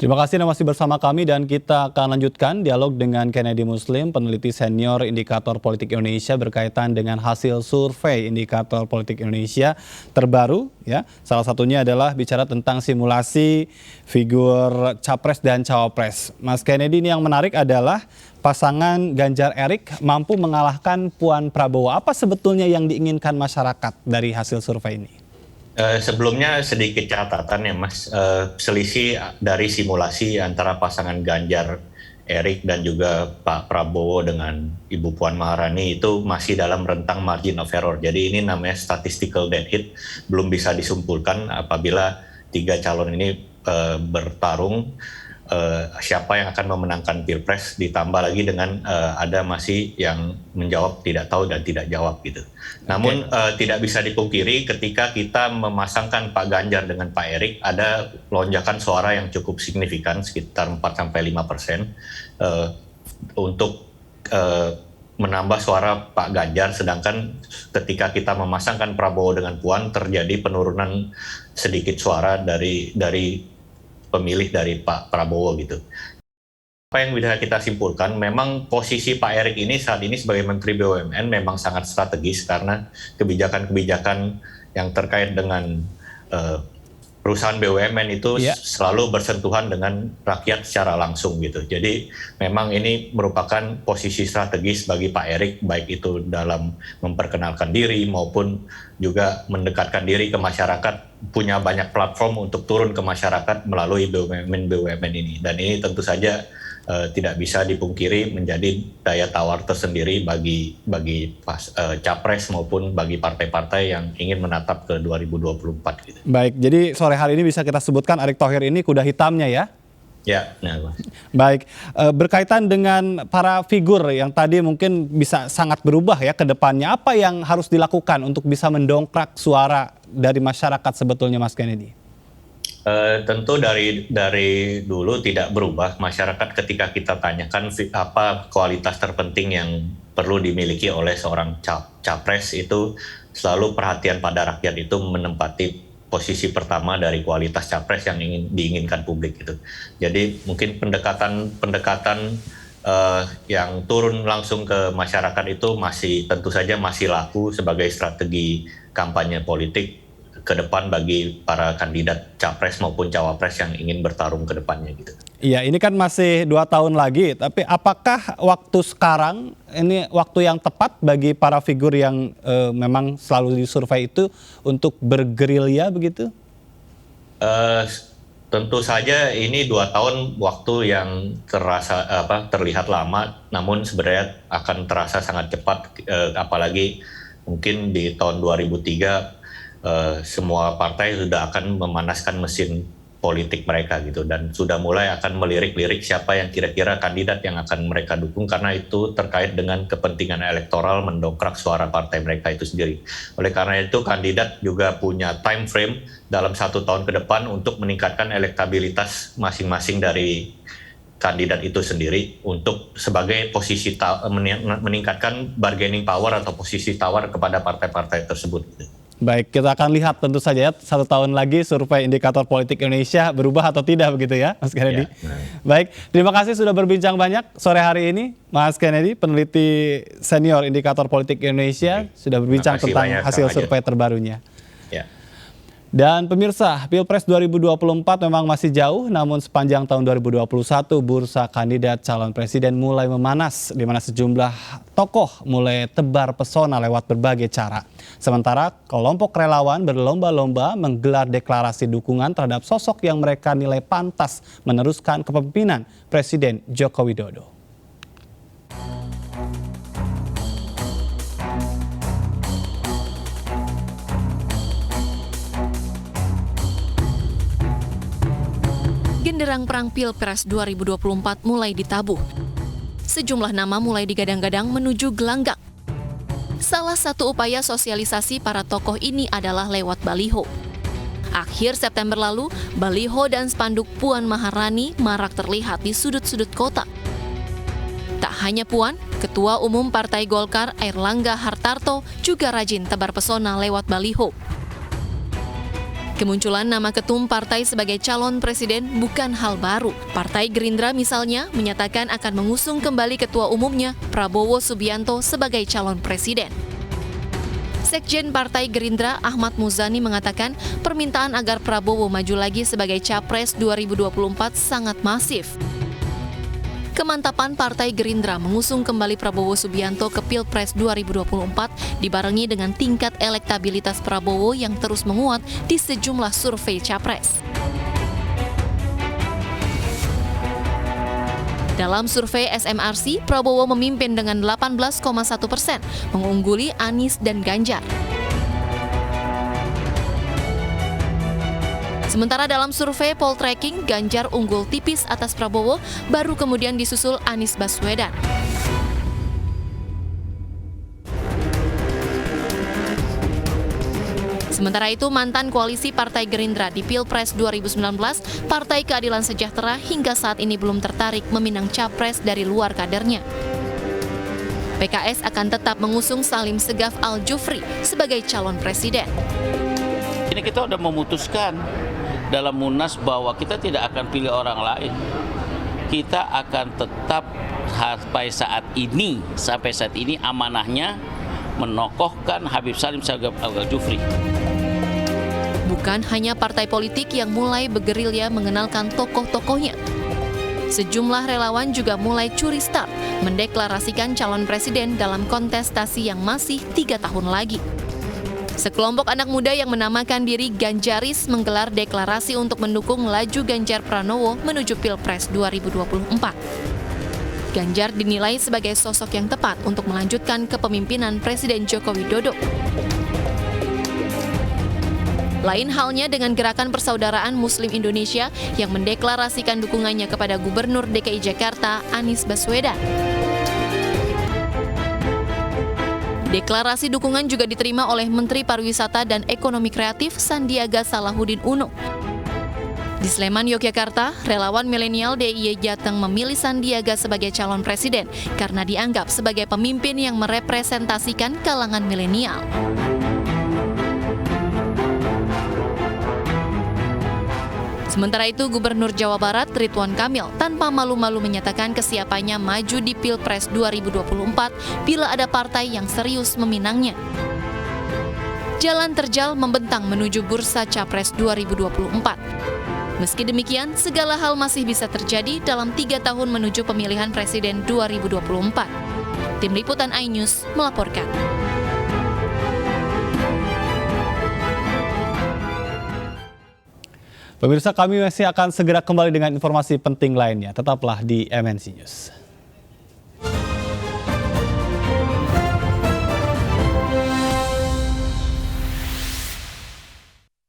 Terima kasih Anda masih bersama kami dan kita akan lanjutkan dialog dengan Kennedy Muslim, peneliti senior Indikator Politik Indonesia berkaitan dengan hasil survei Indikator Politik Indonesia terbaru. Ya, salah satunya adalah bicara tentang simulasi figur capres dan cawapres. Mas Kennedy, ini yang menarik adalah pasangan Ganjar Erik mampu mengalahkan Puan Prabowo. Apa sebetulnya yang diinginkan masyarakat dari hasil survei ini? Sebelumnya sedikit catatan ya Mas, selisih dari simulasi antara pasangan Ganjar Erik dan juga Pak Prabowo dengan Ibu Puan Maharani itu masih dalam rentang margin of error. Jadi ini namanya statistical dead heat, belum bisa disimpulkan apabila tiga calon ini bertarung. Siapa yang akan memenangkan Pilpres, ditambah lagi dengan ada masih yang menjawab tidak tahu dan tidak jawab gitu. Namun tidak bisa dipungkiri ketika kita memasangkan Pak Ganjar dengan Pak Erik ada lonjakan suara yang cukup signifikan sekitar 4-5% untuk menambah suara Pak Ganjar, sedangkan ketika kita memasangkan Prabowo dengan Puan terjadi penurunan sedikit suara dari pemilih dari Pak Prabowo gitu. Apa yang bisa kita simpulkan, memang posisi Pak Erik ini saat ini sebagai Menteri BUMN memang sangat strategis karena kebijakan-kebijakan yang terkait dengan perusahaan BUMN itu selalu bersentuhan dengan rakyat secara langsung gitu. Jadi memang ini merupakan posisi strategis bagi Pak Erik, baik itu dalam memperkenalkan diri maupun juga mendekatkan diri ke masyarakat, punya banyak platform untuk turun ke masyarakat melalui BUMN ini. Dan ini tentu saja tidak bisa dipungkiri menjadi daya tawar tersendiri bagi capres maupun bagi partai-partai yang ingin menatap ke 2024 gitu. Baik, jadi sore hari ini bisa kita sebutkan Erick Thohir ini kuda hitamnya ya? Ya, nah. Baik, berkaitan dengan para figur yang tadi mungkin bisa sangat berubah ya ke depannya, apa yang harus dilakukan untuk bisa mendongkrak suara dari masyarakat sebetulnya Mas Kennedy? Tentu dari dulu tidak berubah. Masyarakat ketika kita tanyakan apa kualitas terpenting yang perlu dimiliki oleh seorang capres, itu selalu perhatian pada rakyat itu menempati posisi pertama dari kualitas capres yang diinginkan publik itu. Jadi mungkin pendekatan yang turun langsung ke masyarakat itu tentu saja masih laku sebagai strategi kampanye politik ke depan bagi para kandidat capres maupun cawapres yang ingin bertarung ke depannya gitu. Iya, ini kan masih 2 tahun lagi, tapi apakah waktu sekarang ini waktu yang tepat bagi para figur yang memang selalu disurvei itu untuk bergerilya begitu? Tentu saja ini 2 tahun waktu yang terlihat lama, namun sebenarnya akan terasa sangat cepat, apalagi mungkin di tahun 2003 semua partai sudah akan memanaskan mesin politik mereka gitu, dan sudah mulai akan melirik-lirik siapa yang kira-kira kandidat yang akan mereka dukung, karena itu terkait dengan kepentingan elektoral mendongkrak suara partai mereka itu sendiri. Oleh karena itu kandidat juga punya time frame dalam 1 tahun ke depan untuk meningkatkan elektabilitas masing-masing dari kandidat itu sendiri untuk sebagai posisi meningkatkan bargaining power atau posisi tawar kepada partai-partai tersebut gitu. Baik, kita akan lihat tentu saja ya 1 tahun lagi survei Indikator Politik Indonesia berubah atau tidak begitu ya Mas Kennedy. Ya. Baik, terima kasih sudah berbincang banyak sore hari ini Mas Kennedy, peneliti senior Indikator Politik Indonesia, sudah berbincang tentang hasil survei terbarunya. Ya. Dan pemirsa, Pilpres 2024 memang masih jauh, namun sepanjang tahun 2021 bursa kandidat calon presiden mulai memanas, di mana sejumlah tokoh mulai tebar pesona lewat berbagai cara. Sementara kelompok relawan berlomba-lomba menggelar deklarasi dukungan terhadap sosok yang mereka nilai pantas meneruskan kepemimpinan Presiden Joko Widodo. Genderang perang Pilpres 2024 mulai ditabuh. Sejumlah nama mulai digadang-gadang menuju gelanggang. Salah satu upaya sosialisasi para tokoh ini adalah lewat baliho. Akhir September lalu, baliho dan spanduk Puan Maharani marak terlihat di sudut-sudut kota. Tak hanya Puan, Ketua Umum Partai Golkar Airlangga Hartarto juga rajin tebar pesona lewat baliho. Kemunculan nama ketum partai sebagai calon presiden bukan hal baru. Partai Gerindra misalnya menyatakan akan mengusung kembali ketua umumnya Prabowo Subianto sebagai calon presiden. Sekjen Partai Gerindra Ahmad Muzani mengatakan permintaan agar Prabowo maju lagi sebagai capres 2024 sangat masif. Kemantapan Partai Gerindra mengusung kembali Prabowo Subianto ke Pilpres 2024 dibarengi dengan tingkat elektabilitas Prabowo yang terus menguat di sejumlah survei capres. Dalam survei SMRC, Prabowo memimpin dengan 18,1%, mengungguli Anies dan Ganjar. Sementara dalam survei Poltreking, Ganjar unggul tipis atas Prabowo, baru kemudian disusul Anies Baswedan. Sementara itu, mantan koalisi Partai Gerindra di Pilpres 2019, Partai Keadilan Sejahtera hingga saat ini belum tertarik meminang capres dari luar kadernya. PKS akan tetap mengusung Salim Segaf Al-Jufri sebagai calon presiden. Ini kita sudah memutuskan dalam Munas bahwa kita tidak akan pilih orang lain. Kita akan tetap sampai saat ini amanahnya menokohkan Habib Salim Segaf Al-Jufri. Bukan hanya partai politik yang mulai bergerilya mengenalkan tokoh-tokohnya. Sejumlah relawan juga mulai curi start mendeklarasikan calon presiden dalam kontestasi yang masih 3 tahun lagi. Sekelompok anak muda yang menamakan diri Ganjaris menggelar deklarasi untuk mendukung laju Ganjar Pranowo menuju Pilpres 2024. Ganjar dinilai sebagai sosok yang tepat untuk melanjutkan kepemimpinan Presiden Joko Widodo. Lain halnya dengan Gerakan Persaudaraan Muslim Indonesia yang mendeklarasikan dukungannya kepada Gubernur DKI Jakarta Anies Baswedan. Deklarasi dukungan juga diterima oleh Menteri Pariwisata dan Ekonomi Kreatif Sandiaga Salahuddin Uno. Di Sleman, Yogyakarta, relawan milenial DIY Jateng memilih Sandiaga sebagai calon presiden karena dianggap sebagai pemimpin yang merepresentasikan kalangan milenial. Sementara itu, Gubernur Jawa Barat Ridwan Kamil tanpa malu-malu menyatakan kesiapannya maju di Pilpres 2024 bila ada partai yang serius meminangnya. Jalan terjal membentang menuju bursa Capres 2024. Meski demikian, segala hal masih bisa terjadi dalam 3 tahun menuju pemilihan Presiden 2024. Tim Liputan iNews melaporkan. Pemirsa, kami masih akan segera kembali dengan informasi penting lainnya. Tetaplah di MNC News.